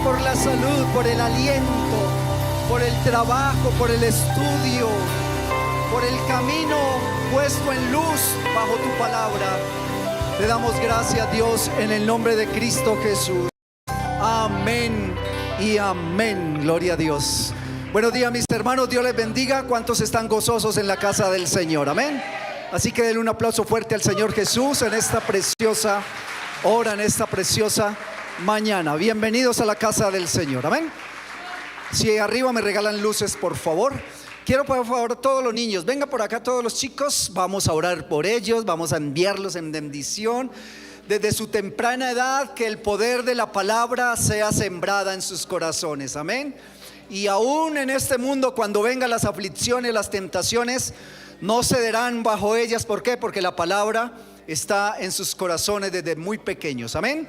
por la salud, por el aliento, por el trabajo, por el estudio, por el camino puesto en luz bajo tu palabra. Te damos gracias, Dios, en el nombre de Cristo Jesús. Amén y amén. Gloria a Dios. Buenos días, mis hermanos. Dios les bendiga. ¿Cuántos están gozosos en la casa del Señor? Amén. Así que denle un aplauso fuerte al Señor Jesús en esta preciosa hora, en esta preciosa mañana. Bienvenidos a la casa del Señor. Amén. Si arriba me regalan luces, por favor. Quiero, por favor, todos los niños, vengan por acá, todos los chicos. Vamos a orar por ellos, vamos a enviarlos en bendición. Desde su temprana edad, que el poder de la palabra sea sembrada en sus corazones. Amén. Y aún en este mundo, cuando vengan las aflicciones, las tentaciones, no cederán bajo ellas. ¿Por qué? Porque la palabra está en sus corazones desde muy pequeños. Amén.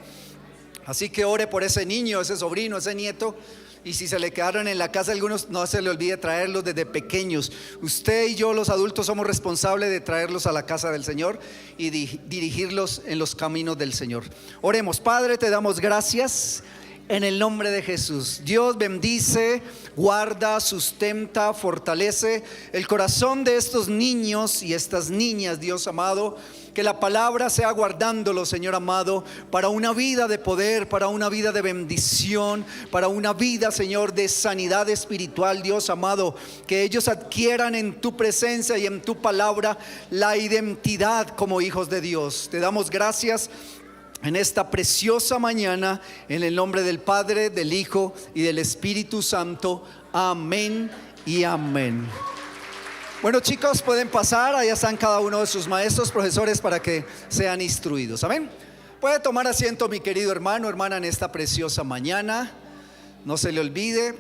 Así que ore por ese niño, ese sobrino, ese nieto. Y si se le quedaron en la casa algunos, no se le olvide traerlos desde pequeños. Usted y yo, los adultos, somos responsables de traerlos a la casa del Señor y dirigirlos en los caminos del Señor. Oremos. Padre, te damos gracias en el nombre de Jesús. Dios bendice, guarda, sustenta, fortalece el corazón de estos niños y estas niñas, Dios amado. Que la palabra sea guardándolo, Señor amado, para una vida de poder, para una vida de bendición, para una vida, Señor, de sanidad espiritual, Dios amado. Que ellos adquieran en tu presencia y en tu palabra la identidad como hijos de Dios. Te damos gracias en esta preciosa mañana, en el nombre del Padre, del Hijo y del Espíritu Santo. Amén y amén. Bueno, chicos, pueden pasar. Allá están cada uno de sus maestros, profesores, para que sean instruidos. Amén. Puede tomar asiento, mi querido hermano, hermana, en esta preciosa mañana. No se le olvide,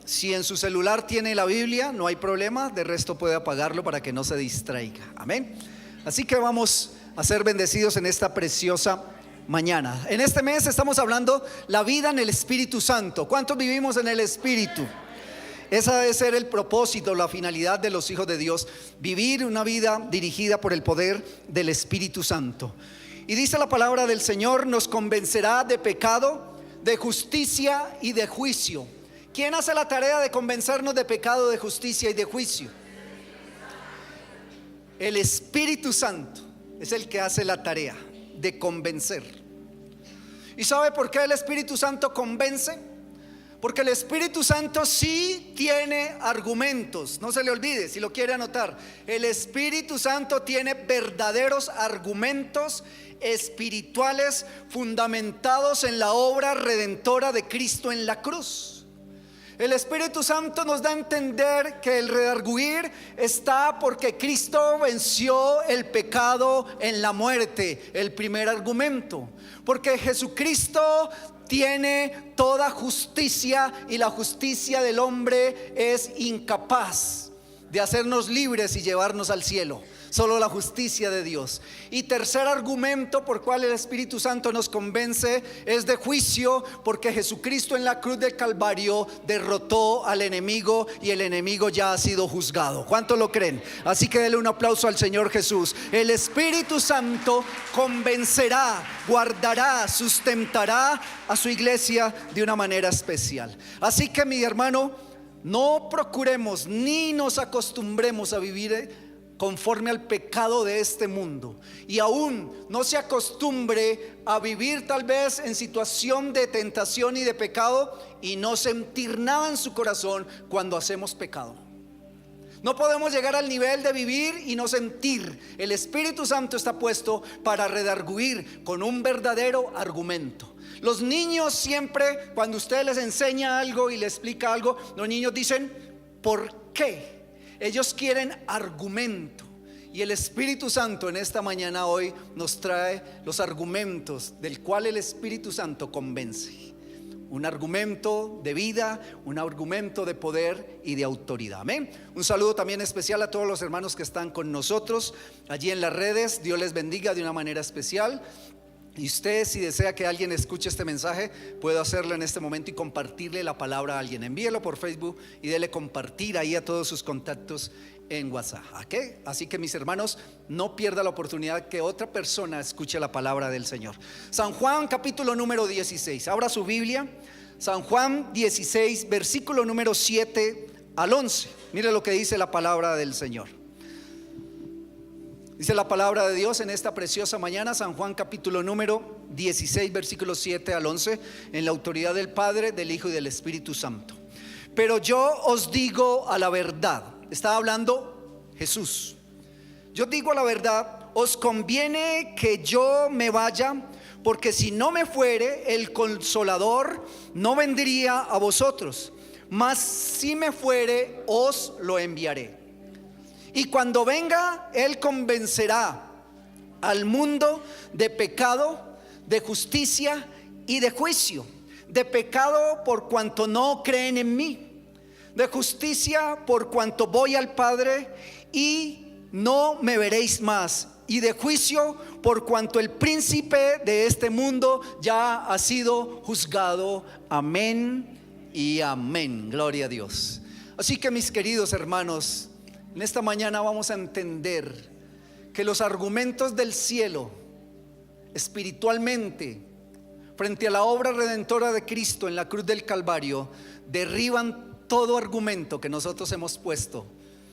si en su celular tiene la Biblia, no hay problema. De resto puede apagarlo para que no se distraiga. Amén. Así que vamos a ser bendecidos en esta preciosa mañana. En este mes estamos hablando la vida en el Espíritu Santo. ¿Cuántos vivimos en el Espíritu? Esa debe ser el propósito, la finalidad de los hijos de Dios: vivir una vida dirigida por el poder del Espíritu Santo. Y dice la palabra del Señor: nos convencerá de pecado, de justicia y de juicio. ¿Quién hace la tarea de convencernos de pecado, de justicia y de juicio? El Espíritu Santo es el que hace la tarea de convencer. ¿Y sabe por qué el Espíritu Santo convence? Porque el Espíritu Santo sí tiene argumentos. No se le olvide, si lo quiere anotar, el Espíritu Santo tiene verdaderos argumentos espirituales fundamentados en la obra redentora de Cristo en la cruz. El Espíritu Santo nos da a entender que el redarguir está porque Cristo venció el pecado en la muerte, el primer argumento. Porque Jesucristo tiene toda justicia y la justicia del hombre es incapaz de hacernos libres y llevarnos al cielo. Solo la justicia de Dios. Y tercer argumento por cual el Espíritu Santo nos convence es de juicio, porque Jesucristo en la cruz del Calvario derrotó al enemigo y el enemigo ya ha sido juzgado. ¿Cuántos lo creen? Así que denle un aplauso al Señor Jesús. El Espíritu Santo convencerá, guardará, sustentará a su iglesia de una manera especial. Así que, mi hermano, no procuremos ni nos acostumbremos a vivir conforme al pecado de este mundo, y aún no se acostumbre a vivir tal vez en situación de tentación y de pecado y no sentir nada en su corazón cuando hacemos pecado. No podemos llegar al nivel de vivir y no sentir. El Espíritu Santo está puesto para redarguir con un verdadero argumento. Los niños siempre, cuando usted les enseña algo y les explica algo, los niños dicen ¿por qué? Ellos quieren argumento. Y el Espíritu Santo en esta mañana hoy nos trae los argumentos del cual el Espíritu Santo convence. Un argumento de vida, un argumento de poder y de autoridad. Amén. Un saludo también especial a todos los hermanos que están con nosotros allí en las redes. Dios les bendiga de una manera especial. Y usted, si desea que alguien escuche este mensaje, puede hacerlo en este momento y compartirle la palabra a alguien. Envíelo por Facebook y dele compartir ahí a todos sus contactos en WhatsApp. ¿Okay? Así que, mis hermanos, no pierda la oportunidad que otra persona escuche la palabra del Señor. San Juan capítulo número 16. Abra su Biblia. San Juan 16, versículo número 7 al 11. Mire lo que dice la palabra del Señor. Dice la palabra de Dios en esta preciosa mañana, San Juan capítulo número 16, versículos 7 al 11, en la autoridad del Padre, del Hijo y del Espíritu Santo. Pero yo os digo a la verdad. Está hablando Jesús. Yo digo a la verdad, os conviene que yo me vaya, porque si no me fuere, el Consolador no vendría a vosotros, mas si me fuere, os lo enviaré. Y cuando venga, Él convencerá al mundo de pecado, de justicia y de juicio. De pecado por cuanto no creen en mí, de justicia por cuanto voy al Padre y no me veréis más, y de juicio por cuanto el príncipe de este mundo ya ha sido juzgado. Amén y amén. Gloria a Dios. Así que, mis queridos hermanos, en esta mañana vamos a entender que los argumentos del cielo espiritualmente frente a la obra redentora de Cristo en la cruz del Calvario derriban todo argumento que nosotros hemos puesto,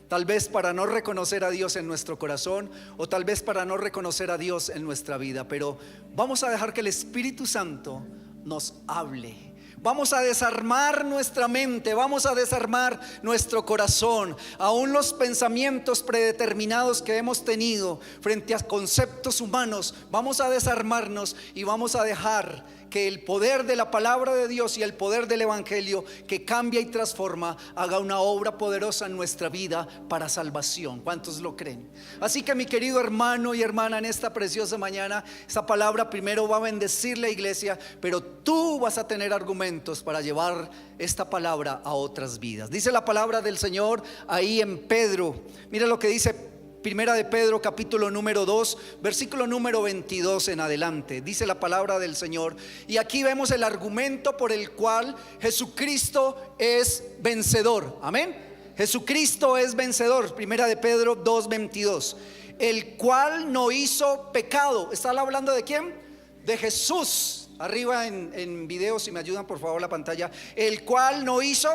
tal vez para no reconocer a Dios en nuestro corazón, o tal vez para no reconocer a Dios en nuestra vida. Pero vamos a dejar que el Espíritu Santo nos hable. Vamos a desarmar nuestra mente, vamos a desarmar nuestro corazón. Aún los pensamientos predeterminados que hemos tenido frente a conceptos humanos, vamos a desarmarnos y vamos a dejar que el poder de la palabra de Dios y el poder del Evangelio, que cambia y transforma, haga una obra poderosa en nuestra vida para salvación. ¿Cuántos lo creen? Así que, mi querido hermano y hermana, en esta preciosa mañana, esta palabra primero va a bendecir la iglesia, pero tú vas a tener argumentos para llevar esta palabra a otras vidas. Dice la palabra del Señor ahí en Pedro. Mira lo que dice Primera de Pedro capítulo número 2, versículo número 22 en adelante. Dice la palabra del Señor, y aquí vemos el argumento por el cual Jesucristo es vencedor. Amén. Jesucristo es vencedor. Primera de Pedro 2, 22. El cual no hizo pecado. ¿Está hablando de quién? De Jesús. Arriba en video, si me ayudan por favor la pantalla. El cual no hizo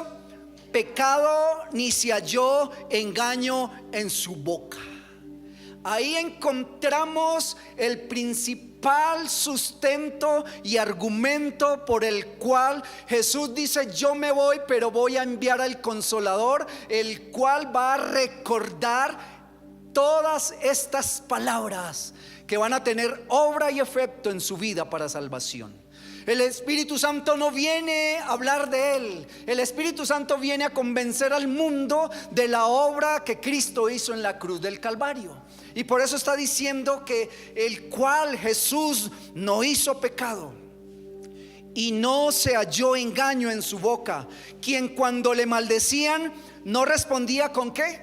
pecado, ni se halló engaño en su boca. Ahí encontramos el principal sustento y argumento por el cual Jesús dice: yo me voy, pero voy a enviar al Consolador, el cual va a recordar todas estas palabras que van a tener obra y efecto en su vida para salvación. El Espíritu Santo no viene a hablar de Él. El Espíritu Santo viene a convencer al mundo de la obra que Cristo hizo en la cruz del Calvario. Y por eso está diciendo que el cual Jesús no hizo pecado y no se halló engaño en su boca, quien cuando le maldecían no respondía ¿con qué?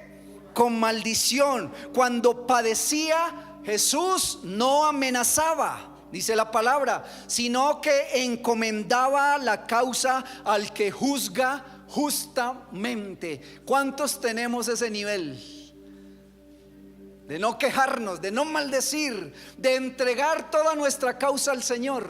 Con maldición. Cuando padecía, Jesús no amenazaba, dice la palabra, sino que encomendaba la causa al que juzga justamente. ¿Cuántos tenemos ese nivel? De no quejarnos, de no maldecir, de entregar toda nuestra causa al Señor.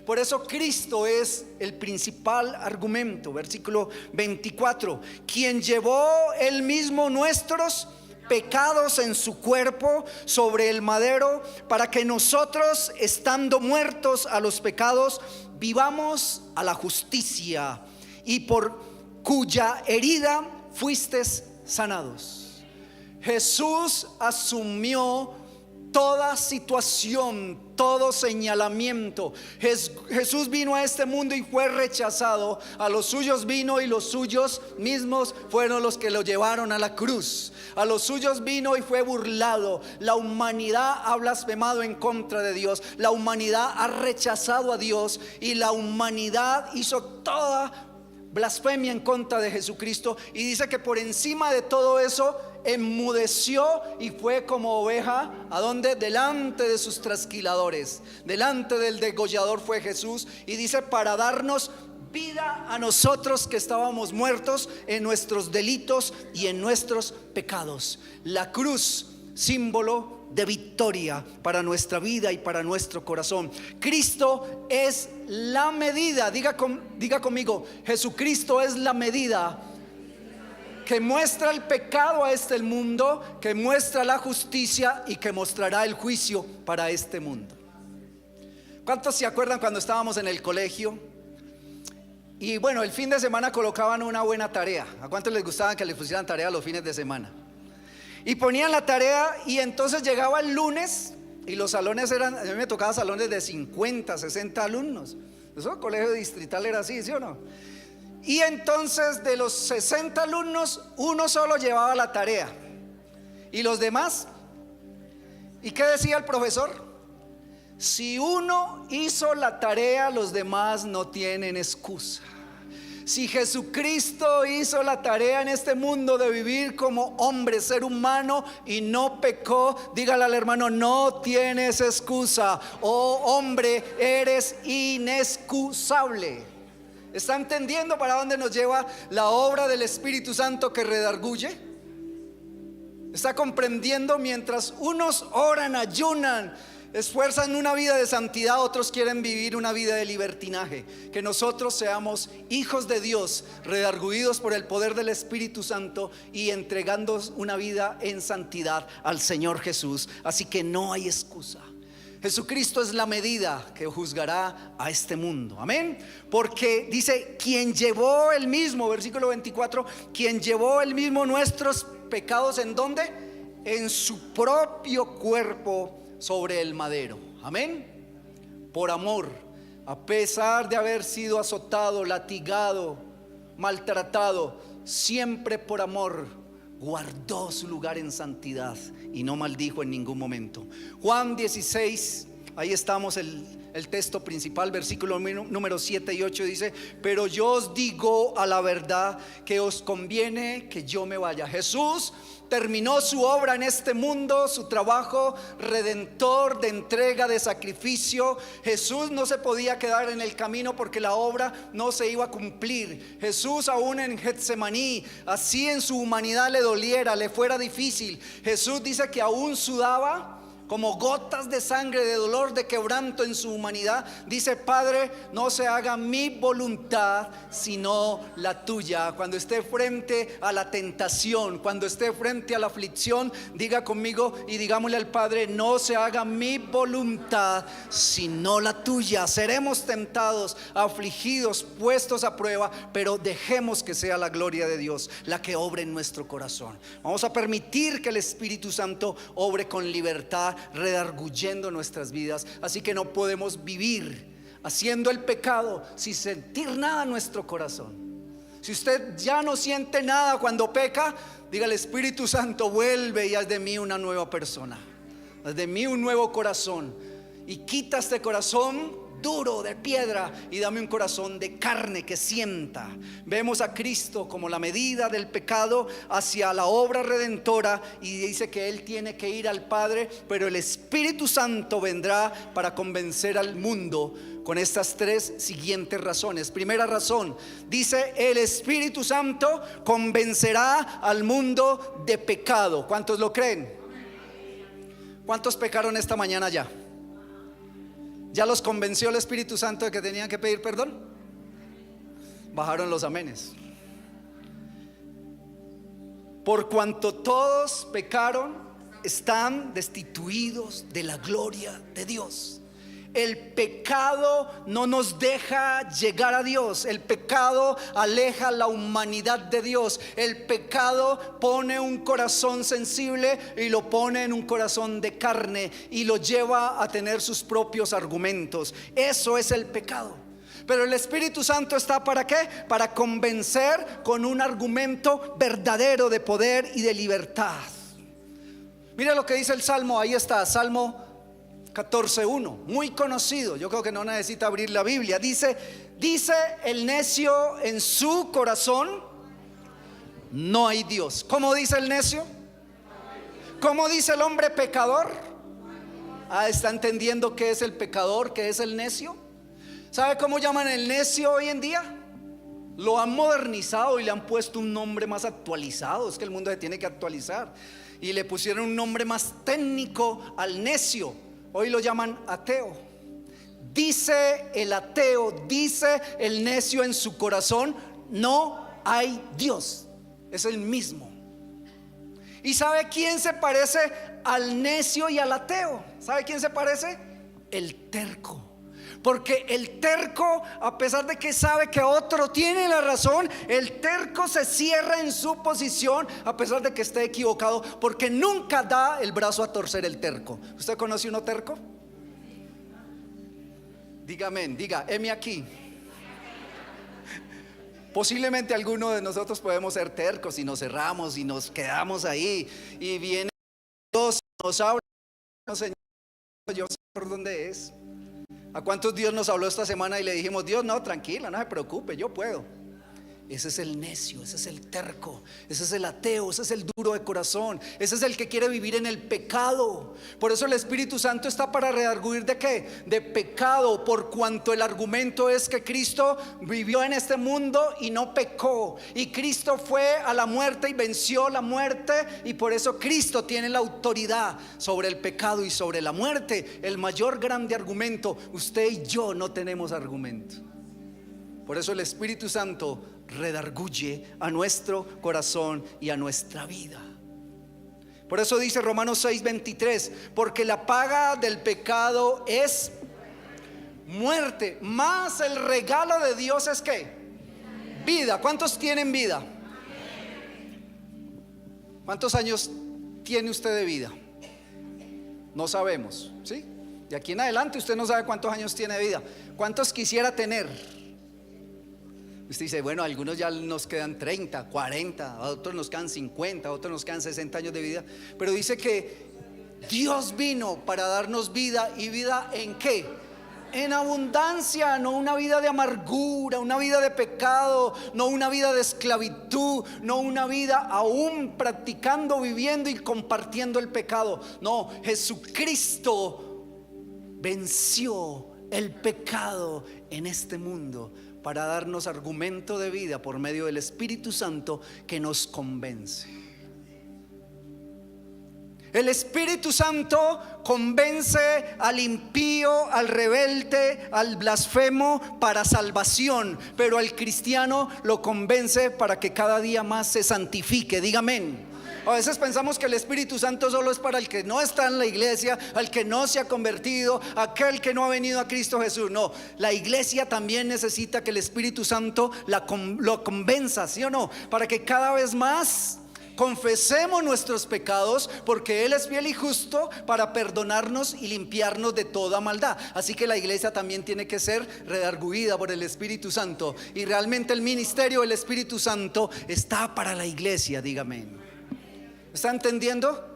Por eso Cristo es el principal argumento. Versículo 24, quien llevó él mismo nuestros pecados en su cuerpo sobre el madero, para que nosotros, estando muertos a los pecados, vivamos a la justicia, y por cuya herida fuisteis sanados. Jesús asumió toda situación, todo señalamiento. Jesús vino a este mundo y fue rechazado. A los suyos vino y los suyos mismos fueron los que lo llevaron a la cruz. A los suyos vino y fue burlado. La humanidad ha blasfemado en contra de Dios. La humanidad ha rechazado a Dios, y la humanidad hizo toda blasfemia en contra de Jesucristo. Y dice que por encima de todo eso enmudeció y fue como oveja, ¿a dónde? Delante de sus trasquiladores, delante del degollador fue Jesús. Y dice: para darnos vida a nosotros que estábamos muertos en nuestros delitos y en nuestros pecados. La cruz, símbolo de victoria para nuestra vida y para nuestro corazón. Cristo es la medida. Diga conmigo, Jesucristo es la medida que muestra el pecado a este mundo, que muestra la justicia y que mostrará el juicio para este mundo. ¿Cuántos se acuerdan cuando estábamos en el colegio? Y bueno, el fin de semana colocaban una buena tarea. ¿A cuántos les gustaba que les pusieran tarea los fines de semana? Y ponían la tarea y entonces llegaba el lunes y los salones eran, a mí me tocaba salones de 50, 60 alumnos. Eso el colegio distrital era así, ¿sí o no? Y entonces de los 60 alumnos, uno solo llevaba la tarea. ¿Y los demás? ¿Y qué decía el profesor? Si uno hizo la tarea, los demás no tienen excusa. Si Jesucristo hizo la tarea en este mundo de vivir como hombre, ser humano, y no pecó, dígale al hermano, no tienes excusa. Oh hombre, eres inexcusable. ¿Está entendiendo para dónde nos lleva la obra del Espíritu Santo que redarguye? ¿Está comprendiendo? Mientras unos oran, ayunan, esfuerzan una vida de santidad, otros quieren vivir una vida de libertinaje. Que nosotros seamos hijos de Dios, redarguidos por el poder del Espíritu Santo y entregando una vida en santidad al Señor Jesús. Así que no hay excusa. Jesucristo es la medida que juzgará a este mundo. Amén. Porque dice, quien llevó el mismo, versículo 24, quien llevó el mismo nuestros pecados, ¿en dónde? En su propio cuerpo sobre el madero. Amén. Por amor, a pesar de haber sido azotado, latigado, maltratado, siempre por amor guardó su lugar en santidad y no maldijo en ningún momento. Juan 16, ahí estamos, el texto principal, versículo número 7 y 8 dice: pero yo os digo a la verdad que os conviene que yo me vaya. Jesús terminó su obra en este mundo, su trabajo redentor de entrega, de sacrificio. Jesús no se podía quedar en el camino porque la obra no se iba a cumplir. Jesús aún en Getsemaní, así en su humanidad le doliera, le fuera difícil, Jesús dice que aún sudaba como gotas de sangre, de dolor, de quebranto en su humanidad. Dice: Padre, no se haga mi voluntad sino la tuya. Cuando esté frente a la tentación, cuando esté frente a la aflicción, diga conmigo y digámosle al Padre: no se haga mi voluntad sino la tuya. Seremos tentados, afligidos, puestos a prueba, pero dejemos que sea la gloria de Dios la que obre en nuestro corazón. Vamos a permitir que el Espíritu Santo obre con libertad, redarguyendo nuestras vidas. Así que no podemos vivir haciendo el pecado sin sentir nada en nuestro corazón. Si usted ya no siente nada cuando peca, diga: el Espíritu Santo, vuelve y haz de mí una nueva persona, haz de mí un nuevo corazón, y quita este corazón duro de piedra y dame un corazón de carne que sienta. Vemos a Cristo como la medida del pecado hacia la obra redentora, y dice que Él tiene que ir al Padre, pero el Espíritu Santo vendrá para convencer al mundo con estas tres siguientes razones. Primera razón, dice: el Espíritu Santo convencerá al mundo de pecado. ¿Cuántos lo creen? ¿Cuántos pecaron esta mañana ya? ¿Ya los convenció el Espíritu Santo de que tenían que pedir perdón? Bajaron los amenes. Por cuanto todos pecaron, están destituidos de la gloria de Dios. El pecado no nos deja llegar a Dios. El pecado aleja la humanidad de Dios. El pecado pone un corazón sensible y lo pone en un corazón de carne y lo lleva a tener sus propios argumentos. Eso es el pecado. Pero el Espíritu Santo está ¿para qué? Para convencer con un argumento verdadero de poder y de libertad. Mira lo que dice el Salmo, ahí está, Salmo 14:1, muy conocido. Yo creo que no necesita abrir la Biblia. Dice el necio en su corazón: no hay Dios. ¿Cómo dice el necio? ¿Cómo dice el hombre pecador? ¿Está entendiendo qué es el pecador, qué es el necio? ¿Sabe cómo llaman el necio hoy en día? Lo han modernizado y le han puesto un nombre más actualizado. Es que el mundo se tiene que actualizar. y le pusieron un nombre más técnico al necio. Hoy lo llaman ateo. Dice el ateo, dice el necio en su corazón: no hay Dios. Es el mismo. ¿Y sabe quién se parece al necio y al ateo? ¿Sabe quién se parece? El terco. Porque el terco, a pesar de que sabe que otro tiene la razón, el terco se cierra en su posición a pesar de que esté equivocado, porque nunca da el brazo a torcer el terco. ¿Usted conoce uno terco? Dígame, diga, heme aquí. Posiblemente alguno de nosotros podemos ser tercos y nos cerramos y nos quedamos ahí, y viene Dios, nos habla: no, Señor, yo sé por dónde es. ¿A cuántos Dios nos habló esta semana y le dijimos: Dios, no, tranquila, no se preocupe, yo puedo? Ese es el necio, ese es el terco, ese es el ateo, ese es el duro de corazón, ese es el que quiere vivir en el pecado. Por eso el Espíritu Santo está para redarguir ¿de qué? De pecado, por cuanto el argumento es que Cristo vivió en este mundo y no pecó, y Cristo fue a la muerte y venció la muerte, y por eso Cristo tiene la autoridad sobre el pecado y sobre la muerte. El mayor grande argumento. Usted y yo no tenemos argumento. Por eso el Espíritu Santo redarguye a nuestro corazón y a nuestra vida. Por eso dice Romanos 6:23: porque la paga del pecado es muerte, mas el regalo de Dios es ¿qué? Vida. ¿Cuántos tienen vida? ¿Cuántos años tiene usted de vida? No sabemos, ¿sí? De aquí en adelante usted no sabe cuántos años tiene de vida. ¿Cuántos quisiera tener? Usted dice: bueno, a algunos ya nos quedan 30, 40, a otros nos quedan 50, a otros nos quedan 60 años de vida. Pero dice que Dios vino para darnos vida, y vida ¿en qué? En abundancia. No una vida de amargura, una vida de pecado, no una vida de esclavitud, no una vida aún practicando, viviendo y compartiendo el pecado. No, Jesucristo venció el pecado en este mundo para darnos argumento de vida por medio del Espíritu Santo que nos convence. El Espíritu Santo convence al impío, al rebelde, al blasfemo para salvación, pero al cristiano lo convence para que cada día más se santifique. Diga amén. A veces pensamos que el Espíritu Santo solo es para el que no está en la iglesia, al que no se ha convertido, aquel que no ha venido a Cristo Jesús. No, la iglesia también necesita que el Espíritu Santo lo convenza, ¿sí o no? Para que cada vez más confesemos nuestros pecados, porque Él es fiel y justo para perdonarnos y limpiarnos de toda maldad. Así que la iglesia también tiene que ser redarguida por el Espíritu Santo, y realmente el ministerio del Espíritu Santo está para la iglesia. Dígame, ¿está entendiendo?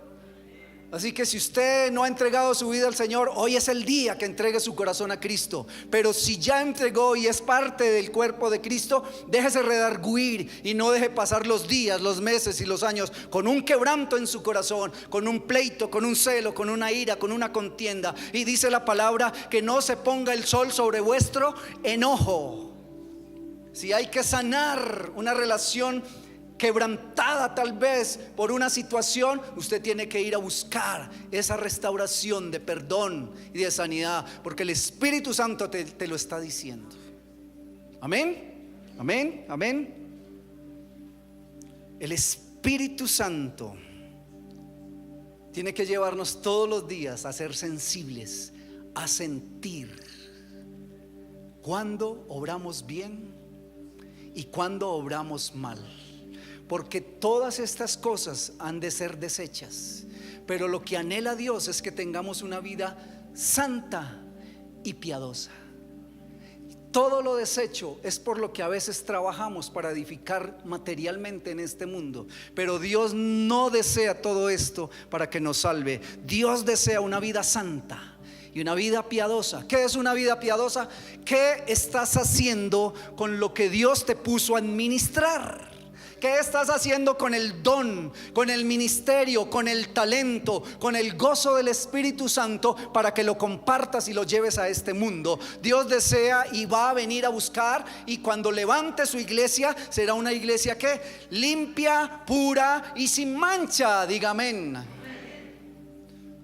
Así que si usted no ha entregado su vida al Señor, hoy es el día que entregue su corazón a Cristo. Pero si ya entregó y es parte del cuerpo de Cristo, déjese redarguir y no deje pasar los días, los meses y los años con un quebranto en su corazón, con un pleito, con un celo, con una ira, con una contienda. Y dice la palabra que no se ponga el sol sobre vuestro enojo. Si hay que sanar una relación quebrantada tal vez por una situación, usted tiene que ir a buscar esa restauración de perdón y de sanidad, porque el Espíritu Santo te lo está diciendo. Amén, amén, amén. El Espíritu Santo tiene que llevarnos todos los días a ser sensibles, a sentir cuando obramos bien y cuando obramos mal. Porque todas estas cosas han de ser desechas, pero lo que anhela Dios es que tengamos una vida santa y piadosa. Todo lo desecho es por lo que a veces trabajamos para edificar materialmente en este mundo, pero Dios no desea todo esto para que nos salve. Dios desea una vida santa y una vida piadosa. ¿Qué es una vida piadosa? ¿Qué estás haciendo con lo que Dios te puso a administrar? ¿Qué estás haciendo con el don, con el ministerio, con el talento, con el gozo del Espíritu Santo para que lo compartas y lo lleves a este mundo? Dios desea y va a venir a buscar, y cuando levante su iglesia será una iglesia que limpia, pura y sin mancha. Diga amén.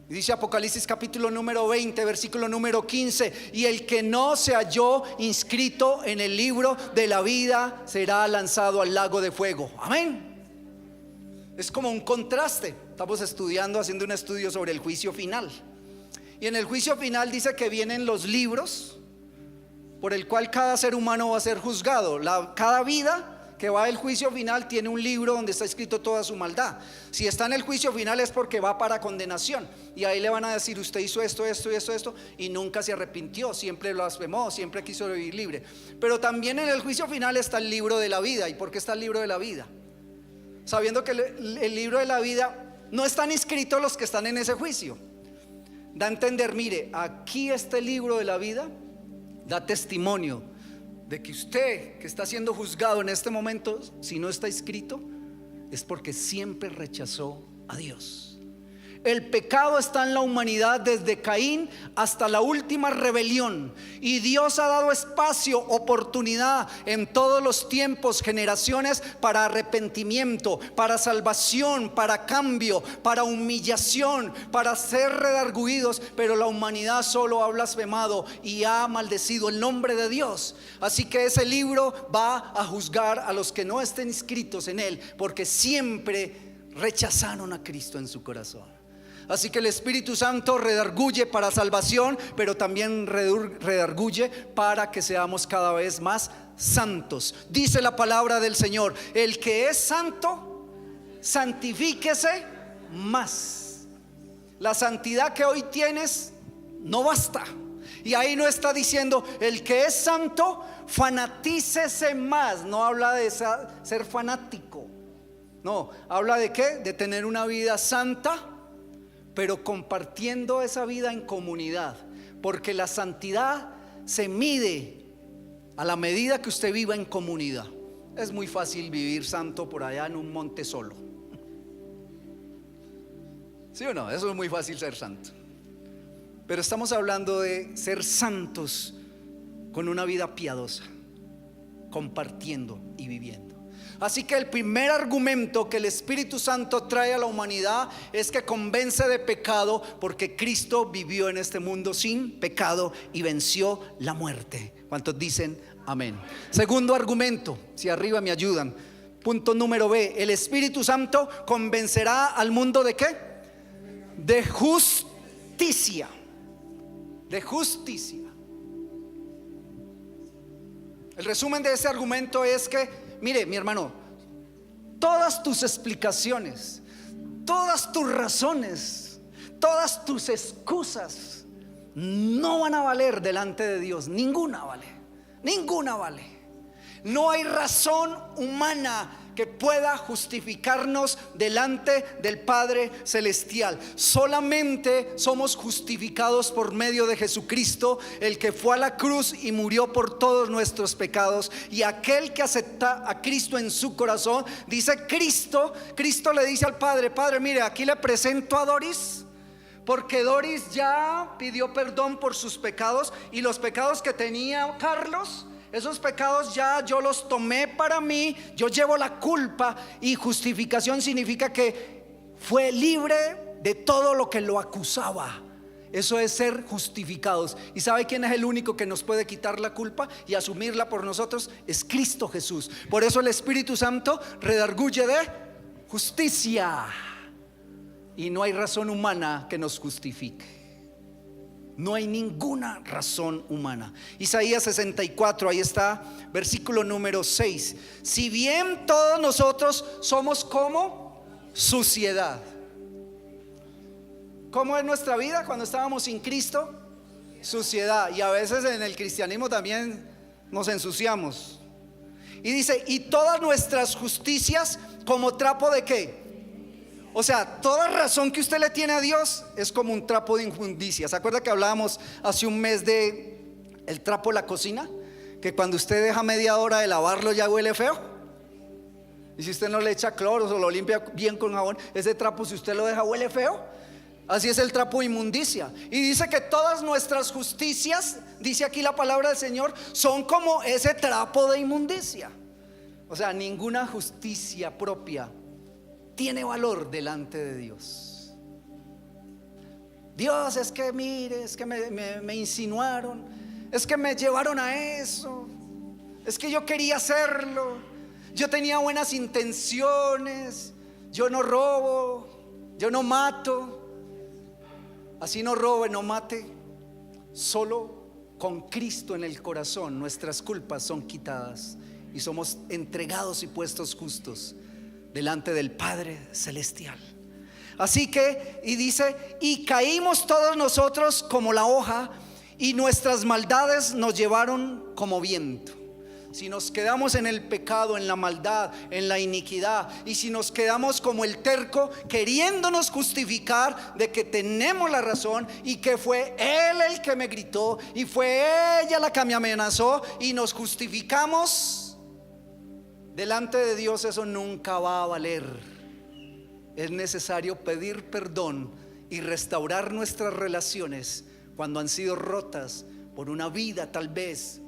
Dice Apocalipsis capítulo número 20, versículo número 15: y el que no se halló inscrito en el libro de la vida será lanzado al lago de fuego. Amén. Es como un contraste. Estamos haciendo un estudio sobre el juicio final. Y en el juicio final dice que vienen los libros por el cual cada ser humano va a ser juzgado. Cada vida que va al juicio final tiene un libro donde está escrito toda su maldad. Si está en el juicio final es porque va para condenación, y ahí le van a decir: usted hizo esto, esto y esto, y nunca se arrepintió, siempre blasfemó, siempre quiso vivir libre. Pero también en el juicio final está el libro de la vida. ¿Y por qué está el libro de la vida? Sabiendo que el libro de la vida no están inscritos los que están en ese juicio. Da a entender, mire, aquí este libro de la vida da testimonio de que usted, que está siendo juzgado en este momento, si no está inscrito, es porque siempre rechazó a Dios. El pecado está en la humanidad desde Caín hasta la última rebelión, y Dios ha dado espacio, oportunidad en todos los tiempos, generaciones, para arrepentimiento, para salvación, para cambio, para humillación, para ser redarguidos. Pero la humanidad solo ha blasfemado y ha maldecido el nombre de Dios. Así que ese libro va a juzgar a los que no estén inscritos en él, porque siempre rechazaron a Cristo en su corazón. Así que el Espíritu Santo redarguye para salvación, pero también redarguye para que seamos cada vez más santos. Dice la palabra del Señor: el que es santo, santifíquese más. La santidad que hoy tienes no basta. Y ahí no está diciendo: el que es santo, fanatícese más. No habla de ser fanático. No, habla de ¿qué? De tener una vida santa, pero compartiendo esa vida en comunidad. Porque la santidad se mide a la medida que usted viva en comunidad. Es muy fácil vivir santo por allá en un monte solo. ¿Sí o no? Eso es muy fácil, ser santo. Pero estamos hablando de ser santos con una vida piadosa, compartiendo y viviendo. Así que el primer argumento que el Espíritu Santo trae a la humanidad es que convence de pecado, porque Cristo vivió en este mundo sin pecado y venció la muerte. ¿Cuántos dicen amén? Segundo argumento, si arriba me ayudan. Punto número B: el Espíritu Santo convencerá al mundo ¿de qué? De justicia. De justicia. El resumen de ese argumento es que, mire, mi hermano, todas tus explicaciones, todas tus razones, todas tus excusas no van a valer delante de Dios. Ninguna vale. Ninguna vale. No hay razón humana que pueda justificarnos delante del Padre Celestial. Solamente somos justificados por medio de Jesucristo, el que fue a la cruz y murió por todos nuestros pecados. Y aquel que acepta a Cristo en su corazón, dice Cristo le dice al Padre: Padre, mire, aquí le presento a Doris, porque Doris ya pidió perdón por sus pecados, y los pecados que tenía Carlos, esos pecados ya yo los tomé para mí. Yo llevo la culpa, y justificación significa que fue libre de todo lo que lo acusaba. Eso es ser justificados. ¿Y sabe quién es el único que nos puede quitar la culpa y asumirla por nosotros? Es Cristo Jesús. Por eso el Espíritu Santo redarguye de justicia, y no hay razón humana que nos justifique. No hay ninguna razón humana. Isaías 64, ahí está, versículo número 6. Si bien todos nosotros somos como suciedad. ¿Cómo es nuestra vida cuando estábamos sin Cristo? Suciedad. Y a veces en el cristianismo también nos ensuciamos. Y dice: y todas nuestras justicias como trapo de ¿qué? O sea, toda razón que usted le tiene a Dios es como un trapo de inmundicia. ¿Se acuerda que hablábamos hace un mes de el trapo de la cocina? Que cuando usted deja media hora de lavarlo ya huele feo. Y si usted no le echa cloro o lo limpia bien con jabón, ese trapo, si usted lo deja, huele feo. Así es el trapo de inmundicia. Y dice que todas nuestras justicias, dice aquí la palabra del Señor, son como ese trapo de inmundicia. O sea, ninguna justicia propia tiene valor delante de Dios. Dios, es que mire, es que me insinuaron, es que me llevaron a eso, es que yo quería hacerlo, yo tenía buenas intenciones, yo no robo, yo no mato. Así no robe, no mate. Solo con Cristo en el corazón nuestras culpas son quitadas y somos entregados y puestos justos delante del Padre Celestial. Así que, y dice, y caímos todos nosotros como la hoja, y nuestras maldades nos llevaron como viento. Si nos quedamos en el pecado, en la maldad, en la iniquidad, y si nos quedamos como el terco, queriéndonos justificar de que tenemos la razón y que fue él el que me gritó y fue ella la que me amenazó, y nos justificamos delante de Dios, eso nunca va a valer. Es necesario pedir perdón y restaurar nuestras relaciones cuando han sido rotas por una vida tal vez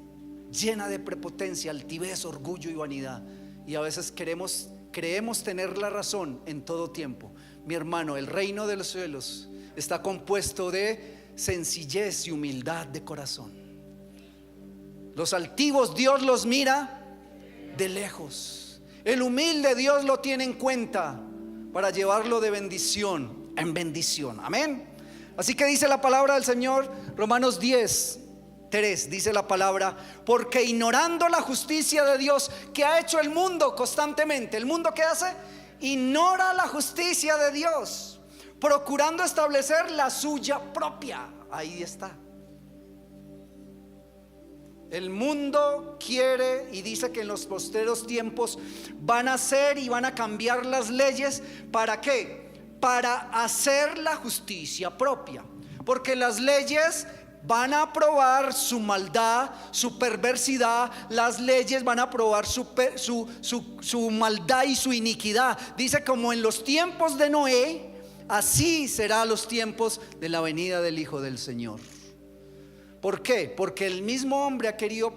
llena de prepotencia, altivez, orgullo y vanidad. Y a veces creemos tener la razón en todo tiempo. Mi hermano, el reino de los cielos está compuesto de sencillez y humildad de corazón. Los altivos Dios los mira de lejos. El humilde Dios lo tiene en cuenta para llevarlo de bendición en bendición. Amén. Así que dice la palabra del Señor, Romanos 10:3, dice la palabra: porque ignorando la justicia de Dios que ha hecho el mundo constantemente. ¿El mundo qué hace? Ignora la justicia de Dios, procurando establecer la suya propia. Ahí está. El mundo quiere y dice que en los postreros tiempos van a hacer y van a cambiar las leyes. ¿Para qué? Para hacer la justicia propia. Porque las leyes van a probar su maldad, su perversidad. Las leyes van a probar su maldad y su iniquidad. Dice, como en los tiempos de Noé, así será los tiempos de la venida del Hijo del Señor. ¿Por qué? Porque el mismo hombre ha querido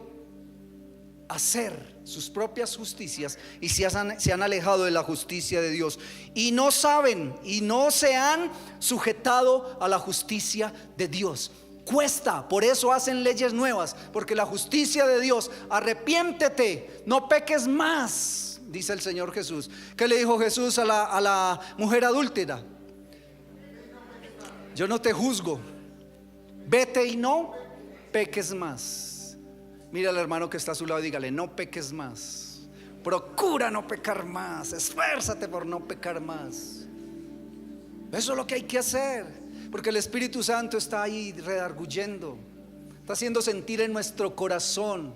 hacer sus propias justicias y se han alejado de la justicia de Dios, y no saben y no se han sujetado a la justicia de Dios. Cuesta, por eso hacen leyes nuevas, porque la justicia de Dios, arrepiéntete, no peques más, dice el Señor Jesús. ¿Qué le dijo Jesús a la mujer adúltera? Yo no te juzgo, vete y no peques más. Mira al hermano que está a su lado y dígale: no peques más. Procura no pecar más. Esfuérzate por no pecar más. Eso es lo que hay que hacer, porque el Espíritu Santo está ahí redarguyendo, está haciendo sentir en nuestro corazón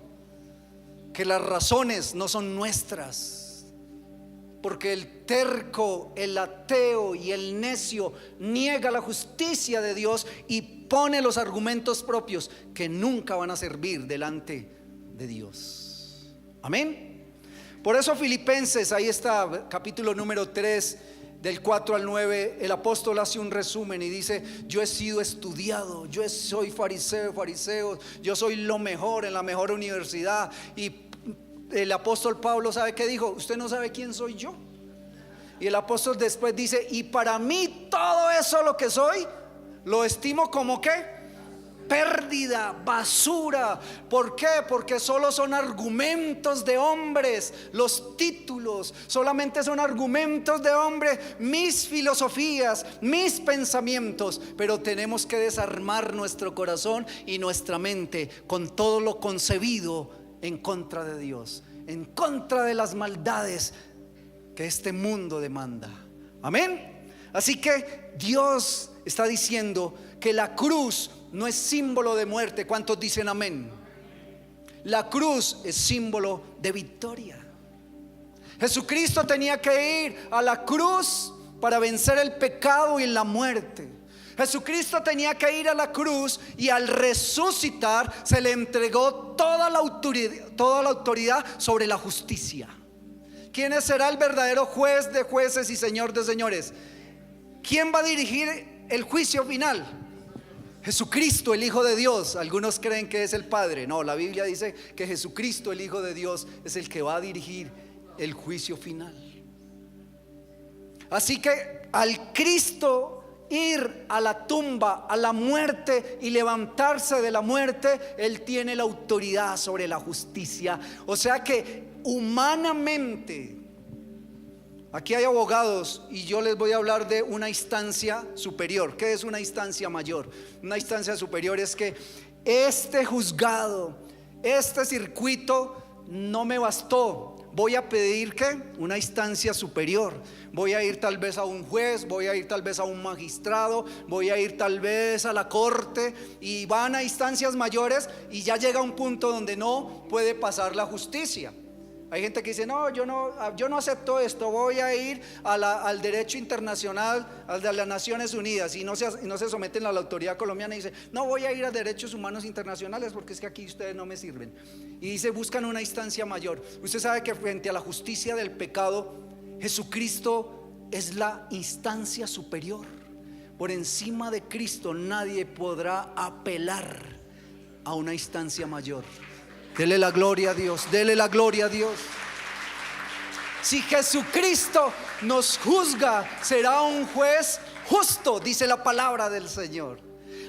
que las razones no son nuestras, porque el terco, el ateo y el necio niega la justicia de Dios y pone los argumentos propios que nunca van a servir delante de Dios. Amén. Por eso Filipenses, ahí está, capítulo número 3, del 4 al 9, el apóstol hace un resumen y dice: yo he sido estudiado, yo soy fariseo, yo soy lo mejor en la mejor universidad. Y el apóstol Pablo, ¿sabe qué dijo? Usted no sabe quién soy yo. Y el apóstol después dice: y para mí todo eso lo que soy lo estimo como ¿qué? Pérdida, basura. ¿Por qué? Porque solo son argumentos de hombres. Los títulos solamente son argumentos de hombres, mis filosofías, mis pensamientos. Pero tenemos que desarmar nuestro corazón y nuestra mente con todo lo concebido en contra de Dios, en contra de las maldades que este mundo demanda. Amén. Así que Dios está diciendo que la cruz no es símbolo de muerte. ¿Cuántos dicen amén? La cruz es símbolo de victoria. Jesucristo tenía que ir a la cruz para vencer el pecado y la muerte. Jesucristo tenía que ir a la cruz, y al resucitar se le entregó toda la autoridad sobre la justicia. ¿Quién será el verdadero juez de jueces y señor de señores? ¿Quién va a dirigir el juicio final? Jesucristo, el Hijo de Dios. Algunos creen que es el Padre. No, la Biblia dice que Jesucristo, el Hijo de Dios, es el que va a dirigir el juicio final. Así que al Cristo ir a la tumba, a la muerte y levantarse de la muerte, Él tiene la autoridad sobre la justicia. O sea que humanamente, aquí hay abogados y yo les voy a hablar de una instancia superior. ¿Qué es una instancia mayor? Una instancia superior es que este juzgado, este circuito no me bastó. Voy a pedir ¿qué? Una instancia superior. Voy a ir tal vez a un juez, voy a ir tal vez a un magistrado, voy a ir tal vez a la corte, y van a instancias mayores y ya llega un punto donde no puede pasar la justicia. Hay gente que dice, no, yo no acepto esto, voy a ir al derecho internacional, al de las Naciones Unidas, y no se someten a la autoridad colombiana y dice, no, voy a ir a derechos humanos internacionales porque es que aquí ustedes no me sirven. Y dice, buscan una instancia mayor. Usted sabe que frente a la justicia del pecado, Jesucristo es la instancia superior. Por encima de Cristo nadie podrá apelar a una instancia mayor. Dele la gloria a Dios, dele la gloria a Dios. Si Jesucristo nos juzga, será un juez justo, dice la palabra del Señor.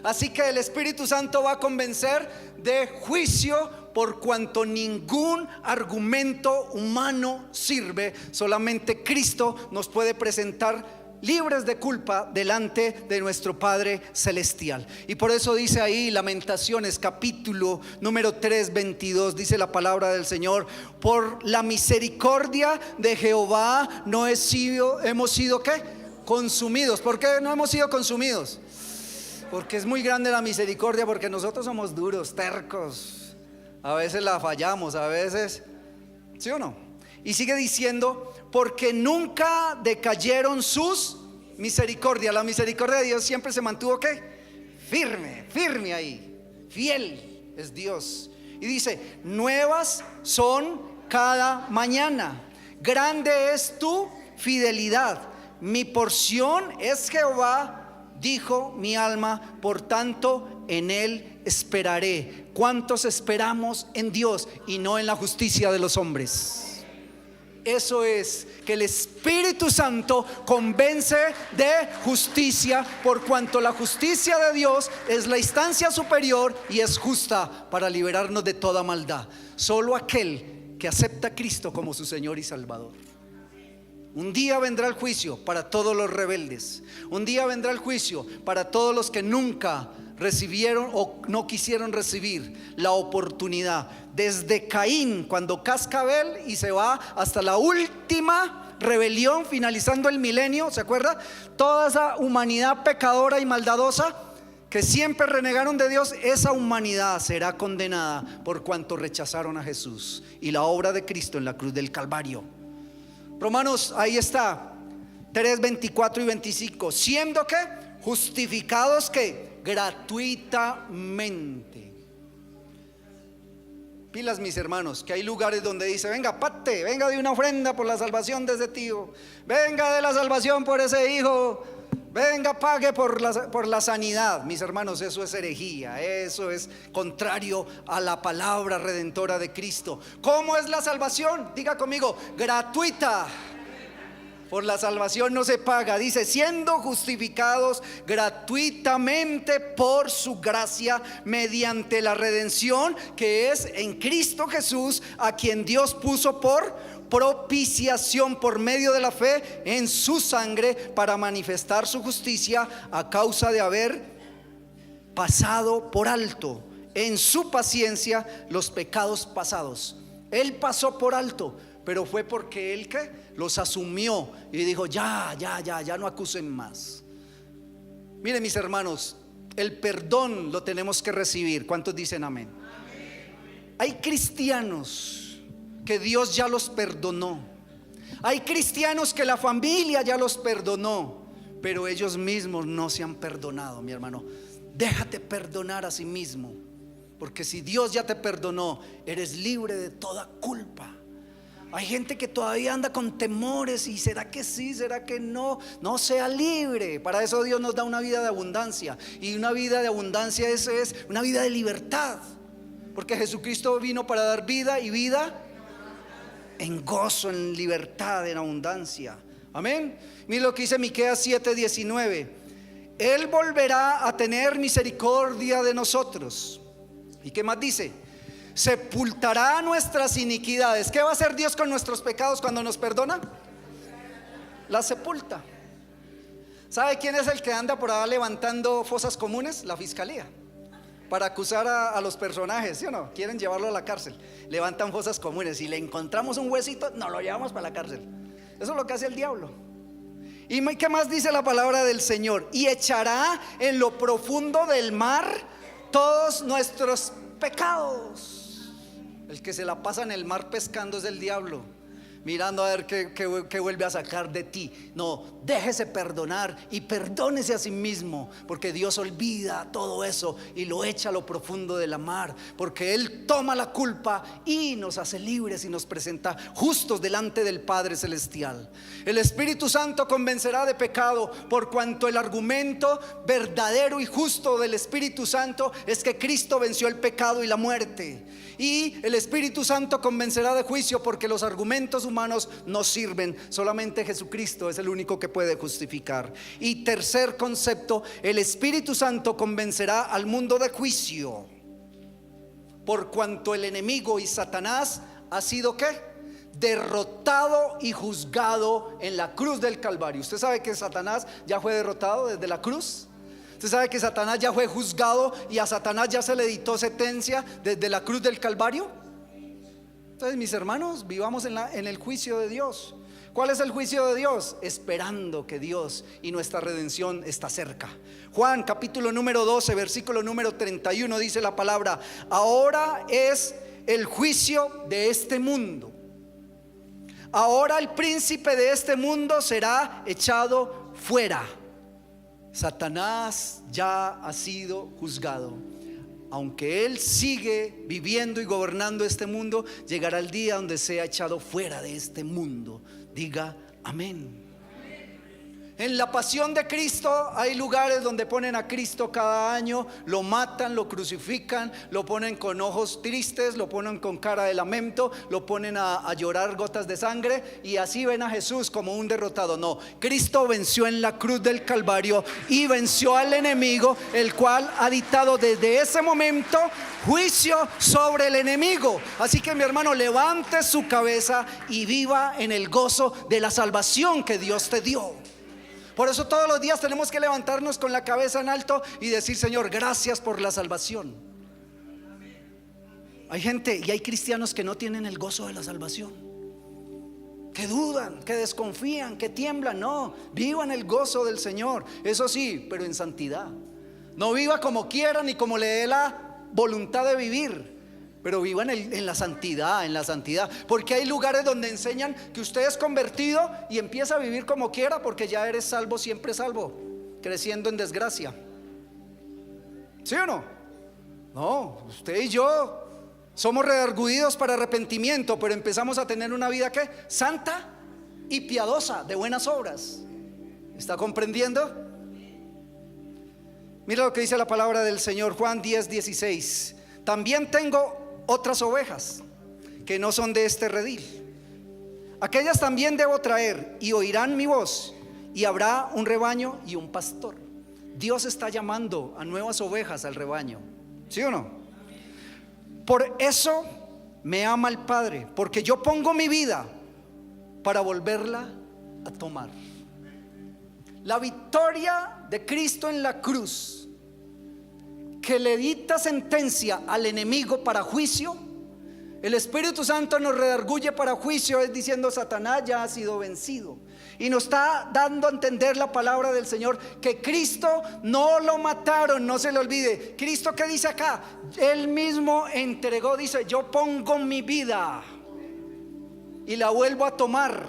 Así que el Espíritu Santo va a convencer de juicio, por cuanto ningún argumento humano sirve. Solamente Cristo nos puede presentar libres de culpa delante de nuestro Padre Celestial. Y por eso dice ahí Lamentaciones capítulo número 3, 22, dice la palabra del Señor: por la misericordia de Jehová no hemos sido ¿qué? Consumidos. ¿Por qué no hemos sido consumidos? Porque es muy grande la misericordia, porque nosotros somos duros, tercos, a veces la fallamos, a veces, ¿sí o no? Y sigue diciendo, porque nunca decayeron sus misericordias. La misericordia de Dios siempre se mantuvo ¿qué? Firme ahí. Fiel es Dios. Y dice, nuevas son cada mañana. Grande es tu fidelidad. Mi porción es Jehová, dijo mi alma, por tanto en él esperaré. ¿Cuántos esperamos en Dios y no en la justicia de los hombres? Eso es, que el Espíritu Santo convence de justicia, por cuanto la justicia de Dios es la instancia superior y es justa para liberarnos de toda maldad. Solo aquel que acepta a Cristo como su Señor y Salvador. Un día vendrá el juicio para todos los rebeldes. Un día vendrá el juicio para todos los que nunca recibieron o no quisieron recibir la oportunidad. Desde Caín, cuando casca Abel, y se va hasta la última rebelión, finalizando el milenio, ¿se acuerda? Toda esa humanidad pecadora y maldadosa que siempre renegaron de Dios, esa humanidad será condenada por cuanto rechazaron a Jesús y la obra de Cristo en la cruz del Calvario. Romanos, ahí está, 3, 24 y 25. Siendo que justificados que gratuitamente. Pilas, mis hermanos, que hay lugares donde dice, venga, pate, venga de una ofrenda por la salvación de ese tío, venga de la salvación por ese hijo, venga, pague por la sanidad. Mis hermanos, eso es herejía, eso es contrario a la palabra redentora de Cristo. ¿Cómo es la salvación? Diga conmigo, gratuita. Por la salvación no se paga, dice, siendo justificados gratuitamente por su gracia, mediante la redención que es en Cristo Jesús, a quien Dios puso por propiciación por medio de la fe en su sangre, para manifestar su justicia a causa de haber pasado por alto en su paciencia los pecados pasados. Él pasó por alto, pero fue porque él ¿qué? Los asumió y dijo, ya no acusen más. Miren, mis hermanos, el perdón lo tenemos que recibir. ¿Cuántos dicen amén? Hay cristianos que Dios ya los perdonó. Hay cristianos que la familia ya los perdonó, pero ellos mismos no se han perdonado. Mi hermano, déjate perdonar a sí mismo, porque si Dios ya te perdonó, eres libre de toda culpa. Hay gente que todavía anda con temores y será que sí, será que no. No, sea libre. Para eso Dios nos da una vida de abundancia. Y una vida de abundancia es una vida de libertad. Porque Jesucristo vino para dar vida y vida en gozo, en libertad, en abundancia. Amén. Mira lo que dice Miqueas 7:19. Él volverá a tener misericordia de nosotros. ¿Y qué más dice? Sepultará nuestras iniquidades. ¿Qué va a hacer Dios con nuestros pecados cuando nos perdona? Las sepulta. ¿Sabe quién es el que anda por ahí levantando fosas comunes? La fiscalía, para acusar a los personajes, ¿sí o no? Quieren llevarlo a la cárcel. Levantan fosas comunes. Si le encontramos un huesito, nos lo llevamos para la cárcel. Eso es lo que hace el diablo. ¿Y qué más dice la palabra del Señor? Y echará en lo profundo del mar todos nuestros pecados. El que se la pasa en el mar pescando es el diablo, mirando a ver qué vuelve a sacar de ti. No, déjese perdonar y perdónese a sí mismo, porque Dios olvida todo eso y lo echa a lo profundo de la mar, porque Él toma la culpa y nos hace libres y nos presenta justos delante del Padre Celestial. El Espíritu Santo convencerá de pecado, por cuanto el argumento verdadero y justo del Espíritu Santo es que Cristo venció el pecado y la muerte. Y el Espíritu Santo convencerá de juicio, porque los argumentos humanos no sirven. Solamente Jesucristo es el único que puede justificar. Y tercer concepto, el Espíritu Santo convencerá al mundo de juicio, por cuanto el enemigo y Satanás ha sido ¿qué? Derrotado y juzgado en la cruz del Calvario. ¿Usted sabe que Satanás ya fue derrotado desde la cruz? ¿Usted sabe que Satanás ya fue juzgado y a Satanás ya se le dictó sentencia desde la cruz del Calvario? Entonces, mis hermanos, vivamos en el juicio de Dios. ¿Cuál es el juicio de Dios? Esperando que Dios y nuestra redención está cerca. Juan capítulo número 12, versículo número 31 dice la palabra: ahora es el juicio de este mundo. Ahora el príncipe de este mundo será echado fuera. Satanás ya ha sido juzgado. Aunque él sigue viviendo y gobernando este mundo, llegará el día donde sea echado fuera de este mundo. Diga amén. En la pasión de Cristo hay lugares donde ponen a Cristo cada año, lo matan, lo crucifican, lo ponen con ojos tristes, lo ponen con cara de lamento, lo ponen a llorar gotas de sangre, y así ven a Jesús como un derrotado. No, Cristo venció en la cruz del Calvario y venció al enemigo, el cual ha dictado desde ese momento juicio sobre el enemigo. Así que, mi hermano, levante su cabeza y viva en el gozo de la salvación que Dios te dio. Por eso todos los días tenemos que levantarnos con la cabeza en alto y decir: Señor, gracias por la salvación. Hay gente y hay cristianos que no tienen el gozo de la salvación, que dudan, que desconfían, que tiemblan. No, vivan el gozo del Señor. Eso sí, pero en santidad. No viva como quiera ni como le dé la voluntad de vivir, pero viva en la santidad, porque hay lugares donde enseñan que usted es convertido y empieza a vivir como quiera, porque ya eres salvo, siempre salvo, creciendo en desgracia. ¿Sí o no? No, usted y yo somos redarguidos para arrepentimiento, pero empezamos a tener una vida ¿qué? Santa y piadosa, de buenas obras. ¿Está comprendiendo? Mira lo que dice la palabra del Señor, Juan 10:16. También tengo otras ovejas que no son de este redil. Aquellas también debo traer, y oirán mi voz, y habrá un rebaño y un pastor. Dios está llamando a nuevas ovejas al rebaño. ¿Sí o no? Por eso me ama el Padre, porque yo pongo mi vida para volverla a tomar. La victoria de Cristo en la cruz, que le dicta sentencia al enemigo para juicio. El Espíritu Santo nos redarguye para juicio, es diciendo: Satanás ya ha sido vencido. Y nos está dando a entender la palabra del Señor que Cristo no lo mataron, no se le olvide. Cristo, ¿qué dice acá? Él mismo entregó, dice: yo pongo mi vida y la vuelvo a tomar.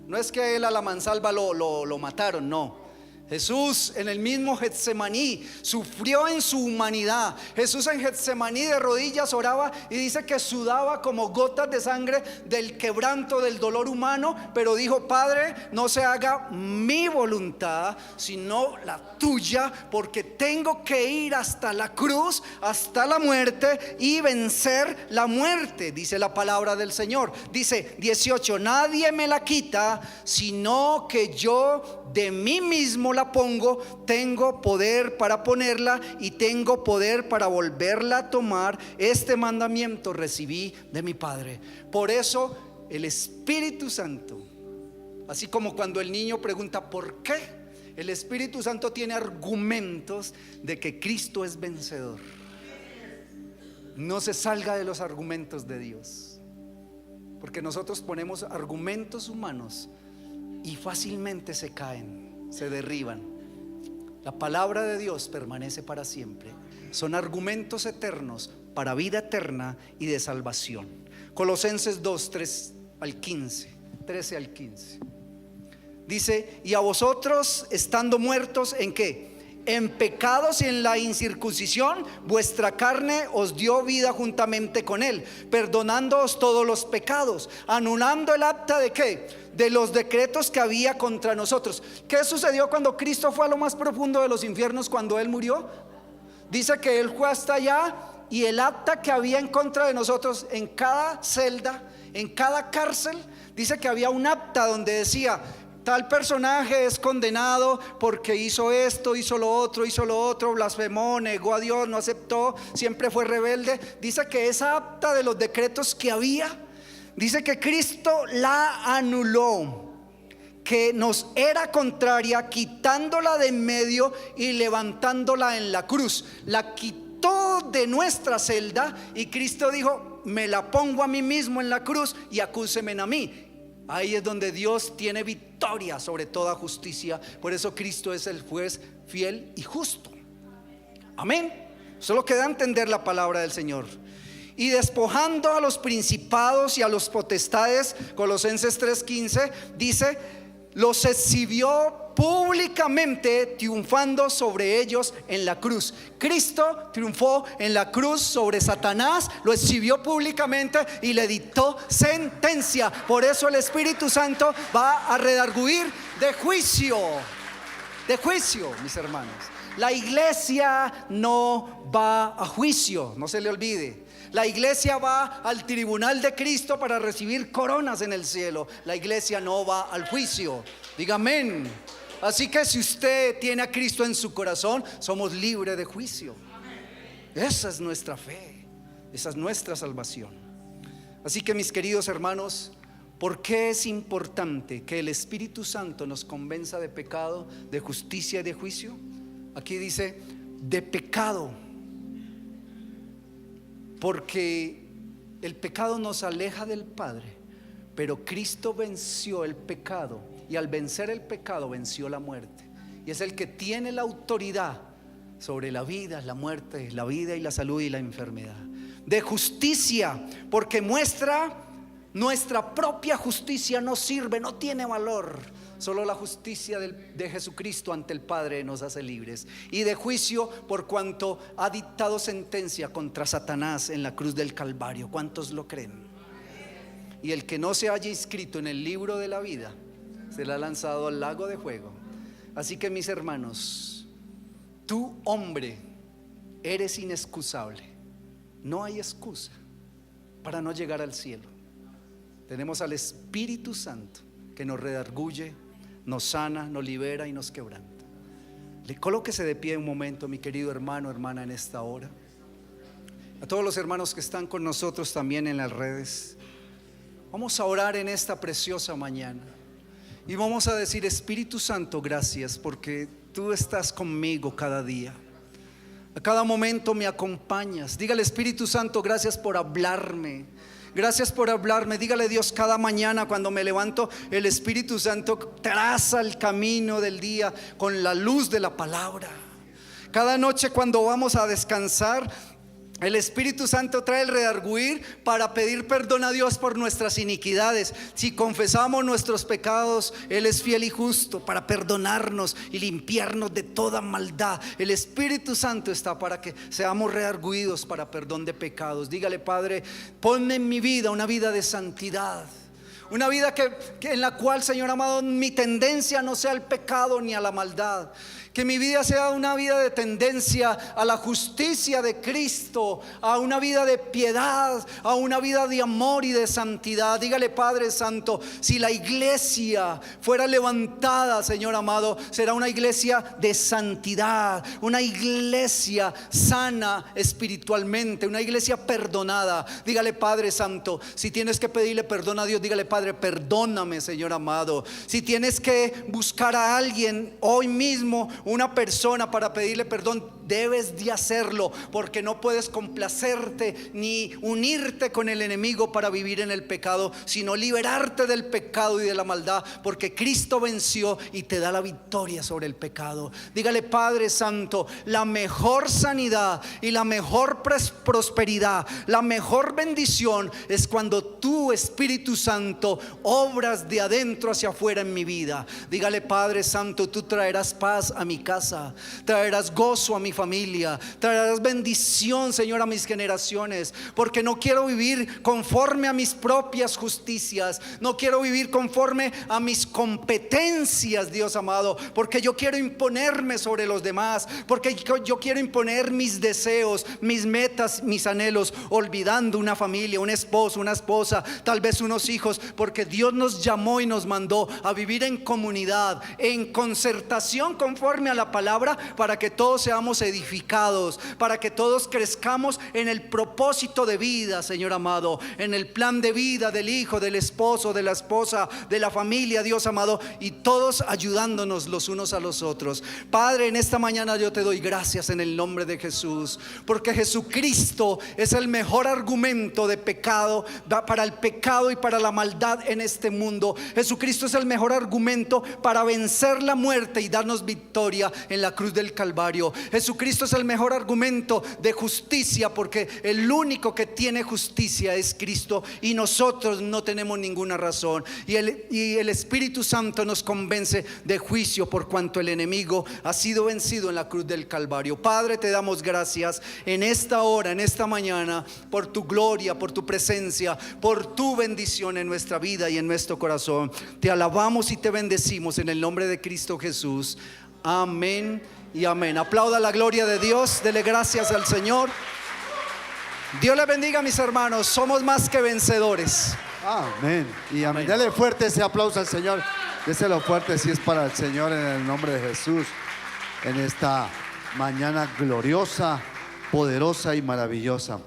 No es que él a la mansalva lo mataron, no. Jesús en el mismo Getsemaní sufrió en su humanidad. Jesús en Getsemaní de rodillas oraba y dice que sudaba como gotas de sangre del quebranto, del dolor humano, pero dijo: Padre, no se haga mi voluntad sino la tuya, porque tengo que ir hasta la cruz, hasta la muerte y vencer la muerte, dice la palabra del Señor. Dice 18: nadie me la quita, sino que yo de mí mismo la pongo. Tengo poder para ponerla y tengo poder para volverla a tomar. Este mandamiento recibí de mi Padre. Por eso el Espíritu Santo, así como cuando el niño pregunta ¿por qué?, el Espíritu Santo tiene argumentos de que Cristo es vencedor. No se salga de los argumentos de Dios, porque nosotros ponemos argumentos humanos y fácilmente se caen, se derriban. La palabra de Dios permanece para siempre. Son argumentos eternos para vida eterna y de salvación. Colosenses 2, 3 al 15, 13 al 15. Dice: y a vosotros, estando muertos ¿en qué? En pecados y en la incircuncisión, vuestra carne os dio vida juntamente con él, perdonándoos todos los pecados, anulando el acta de ¿qué? De los decretos que había contra nosotros. ¿Qué sucedió cuando Cristo fue a lo más profundo de los infiernos, cuando él murió? Dice que él fue hasta allá y el acta que había en contra de nosotros, en cada celda, en cada cárcel, dice que había un acta donde decía: tal personaje es condenado porque hizo esto, hizo lo otro, blasfemó, negó a Dios, no aceptó, siempre fue rebelde. Dice que esa acta de los decretos que había, dice que Cristo la anuló, que nos era contraria, quitándola de en medio y levantándola en la cruz. La quitó de nuestra celda y Cristo dijo: me la pongo a mí mismo en la cruz y acúseme a mí. Ahí es donde Dios tiene victoria sobre toda justicia. Por eso Cristo es el juez fiel y justo. Amén. Solo queda entender la palabra del Señor. Y despojando a los principados y a los potestades, Colosenses 3:15 dice: los exhibió públicamente, triunfando sobre ellos en la cruz. Cristo triunfó en la cruz sobre Satanás, lo exhibió públicamente y le dictó sentencia. Por eso el Espíritu Santo va a redarguir de juicio, mis hermanos. La iglesia no va a juicio, no se le olvide. La iglesia va al tribunal de Cristo para recibir coronas en el cielo. La iglesia no va al juicio. Diga amén. Así que si usted tiene a Cristo en su corazón, somos libres de juicio. Esa es nuestra fe, esa es nuestra salvación. Así que, mis queridos hermanos, ¿por qué es importante que el Espíritu Santo nos convenza de pecado, de justicia y de juicio? Aquí dice de pecado, porque el pecado nos aleja del Padre, pero Cristo venció el pecado, y al vencer el pecado venció la muerte, y es el que tiene la autoridad sobre la vida, la muerte, la vida y la salud y la enfermedad. De justicia, porque nuestra propia justicia no sirve, no tiene valor. Solo la justicia de Jesucristo ante el Padre nos hace libres. Y de juicio, por cuanto ha dictado sentencia contra Satanás en la cruz del Calvario. ¿Cuántos lo creen? Y el que no se haya inscrito en el libro de la vida será lanzado al lago de fuego. Así que, mis hermanos, tú, hombre, eres inexcusable. No hay excusa para no llegar al cielo. Tenemos al Espíritu Santo que nos redarguye, nos sana, nos libera y nos quebranta. Colóquese de pie un momento, mi querido hermano, hermana, en esta hora. A todos los hermanos que están con nosotros también en las redes, vamos a orar en esta preciosa mañana y vamos a decir: Espíritu Santo, gracias porque tú estás conmigo cada día. A cada momento me acompañas. Dígale: Espíritu Santo, gracias por hablarme. Gracias por hablarme. Dígale: Dios, cada mañana cuando me levanto, el Espíritu Santo traza el camino del día con la luz de la palabra. Cada noche cuando vamos a descansar, El Espíritu Santo trae el redarguir para pedir perdón a Dios por nuestras iniquidades. Si confesamos nuestros pecados, Él es fiel y justo para perdonarnos y limpiarnos de toda maldad. El Espíritu Santo está para que seamos redarguidos para perdón de pecados. Dígale: Padre, ponme en mi vida una vida de santidad. Una vida que en la cual, Señor amado, mi tendencia no sea al pecado ni a la maldad. Que mi vida sea una vida de tendencia a la justicia de Cristo, a una vida de piedad, a una vida de amor y de santidad. Dígale: Padre Santo, si la iglesia fuera levantada, Señor amado, será una iglesia de santidad, una iglesia sana espiritualmente, una iglesia perdonada. Dígale: Padre Santo, si tienes que pedirle perdón a Dios, dígale: Padre, perdóname, Señor amado. Si tienes que buscar a alguien hoy mismo, una persona, para pedirle perdón, debes de hacerlo, porque no puedes complacerte ni unirte con el enemigo para vivir en el pecado, sino liberarte del pecado y de la maldad, porque Cristo venció y te da la victoria sobre el pecado. Dígale: Padre Santo, la mejor sanidad y la mejor prosperidad, la mejor bendición es cuando tú, Espíritu Santo, obras de adentro hacia afuera en mi vida. Dígale: Padre Santo, tú traerás paz a mi casa, traerás gozo a mi familia, traerás bendición, Señor, a mis generaciones, porque no quiero vivir conforme a mis propias justicias, no quiero vivir conforme a mis competencias, Dios amado, porque yo quiero imponerme sobre los demás, porque yo quiero imponer mis deseos, mis metas, mis anhelos, olvidando una familia, un esposo, una esposa, tal vez unos hijos, porque Dios nos llamó y nos mandó a vivir en comunidad, en concertación conforme a la palabra, para que todos seamos edificados, para que todos crezcamos en el propósito de vida, Señor amado, en el plan de vida del hijo, del esposo, de la esposa, de la familia, Dios amado, y todos ayudándonos los unos a los otros. Padre, en esta mañana yo te doy gracias en el nombre de Jesús, porque Jesucristo es el mejor argumento de pecado, para el pecado y para la maldad en este mundo. Jesucristo es el mejor argumento para vencer la muerte y darnos victoria en la cruz del Calvario. Jesucristo es el mejor argumento de justicia, porque el único que tiene justicia es Cristo, y nosotros no tenemos ninguna razón. Y el Espíritu Santo nos convence de juicio, por cuanto el enemigo ha sido vencido en la cruz del Calvario. Padre, te damos gracias en esta hora, en esta mañana, por tu gloria, por tu presencia, por tu bendición en nuestra vida y en nuestro corazón. Te alabamos y te bendecimos en el nombre de Cristo Jesús. Amén y amén. Aplauda la gloria de Dios, dele gracias al Señor. Dios le bendiga, mis hermanos. Somos más que vencedores. Amén y amén. Dale fuerte ese aplauso al Señor. Déselo fuerte si es para el Señor, en el nombre de Jesús, en esta mañana gloriosa, poderosa y maravillosa.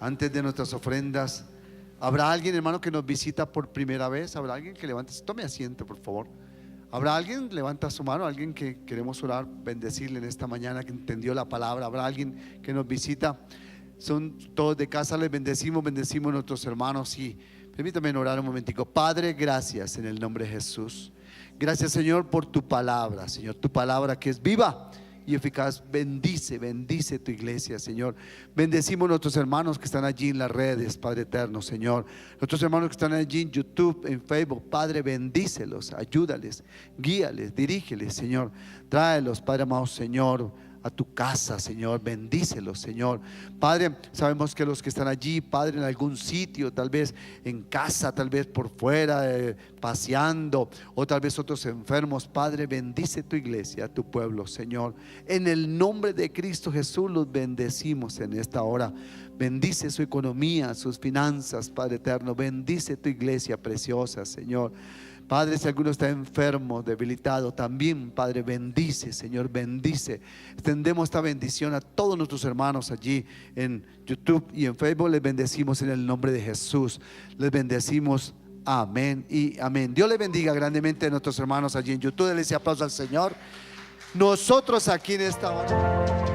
Antes de nuestras ofrendas, ¿habrá alguien, hermano, que nos visita por primera vez? ¿Habrá alguien que levante? Tome asiento, por favor. ¿Habrá alguien? Levanta su mano. Alguien que queremos orar, bendecirle en esta mañana, que entendió la palabra. ¿Habrá alguien que nos visita? Son todos de casa, les bendecimos a nuestros hermanos. Y permítame orar un momentico. Padre, gracias en el nombre de Jesús. Gracias, Señor, por tu palabra, Señor, tu palabra que es viva y eficaz. Bendice tu iglesia, Señor. Bendecimos a nuestros hermanos que están allí en las redes, Padre eterno, Señor. Nuestros hermanos que están allí en YouTube, en Facebook, Padre, bendícelos, ayúdales, guíales, dirígeles, Señor. Tráelos, Padre amado, Señor, a tu casa, Señor. Bendícelos, Señor. Padre, sabemos que los que están allí, Padre, en algún sitio, tal vez en casa, tal vez por fuera, paseando, o tal vez otros enfermos, Padre, bendice tu iglesia, tu pueblo, Señor. En el nombre de Cristo Jesús los bendecimos en esta hora. Bendice su economía, sus finanzas, Padre eterno. Bendice tu iglesia preciosa, Señor. Padre, si alguno está enfermo, debilitado, también, Padre, bendice, Señor, bendice. Extendemos esta bendición a todos nuestros hermanos allí en YouTube y en Facebook. Les bendecimos en el nombre de Jesús. Les bendecimos. Amén y amén. Dios les bendiga grandemente a nuestros hermanos allí en YouTube. Denle ese aplauso al Señor. Nosotros aquí en esta hora.